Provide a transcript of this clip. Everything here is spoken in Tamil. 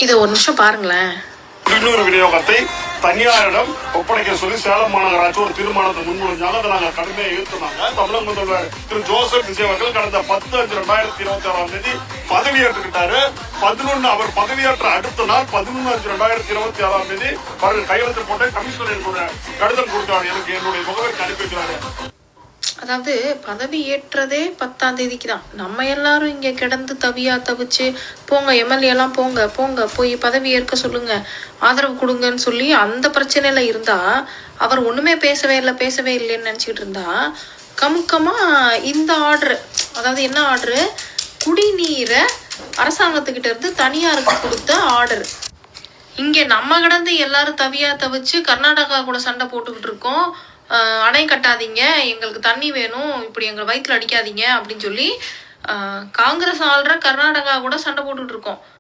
இதை ஒரு நிமிஷம் பாருங்களேன். குடிநீர் விநியோகத்தை தனியாரிடம் ஒப்படைக்க சொல்லி சேலம் மாநகராட்சி ஒரு தீர்மானத்தை முன்மொழிஞ்சாங்க. அதை நாங்கள் கடுமையாக எதிர்த்துனாங்க. தமிழக முதல்வர் திரு ஜோசப் விஜய் அவர்கள் கடந்த 10/5/2026 பதவியேற்றுக்கிட்டாரு. 11 அவர் பதவியேற்ற அடுத்த நாள் 11/5/2026 அவர்கள் கையெழுத்து போட்ட கமிஷனர் கூட கடிதம் கொடுத்தாரு. எனக்கு என்னுடைய முகவரிக்கு அனுப்பி வைக்கிறாரு. அதாவது பதவி ஏற்றதே 10ஆம் தேதிக்கு தான். நம்ம எல்லாரும் இங்க கிடந்து தவிச்சு போங்க எம்எல்ஏ எல்லாம் போங்க போங்க போய் பதவி ஏற்க சொல்லுங்க, ஆதரவு கொடுங்கன்னு சொல்லி அந்த பிரச்சனையில இருந்தா அவர் ஒண்ணுமே பேசவே இல்லைன்னு நினைச்சுக்கிட்டு இருந்தா கமுக்கமா இந்த ஆர்டர், அதாவது என்ன ஆர்டரு, குடிநீரை அரசாங்கத்துக்கிட்ட இருந்து தனியாருக்கு கொடுத்த ஆர்டர். இங்க நம்ம கிடந்து எல்லாரும் தவிச்சு கர்நாடகா கூட சண்டை போட்டுக்கிட்டு இருக்கோம். அணை கட்டாதீங்க, எங்களுக்கு தண்ணி வேணும், இப்படி எங்களை வயிற்றுல அடிக்காதீங்க அப்படின்னு சொல்லி காங்கிரஸ் ஆள்ற கர்நாடகா கூட சண்டை போட்டுட்டு இருக்கோம்.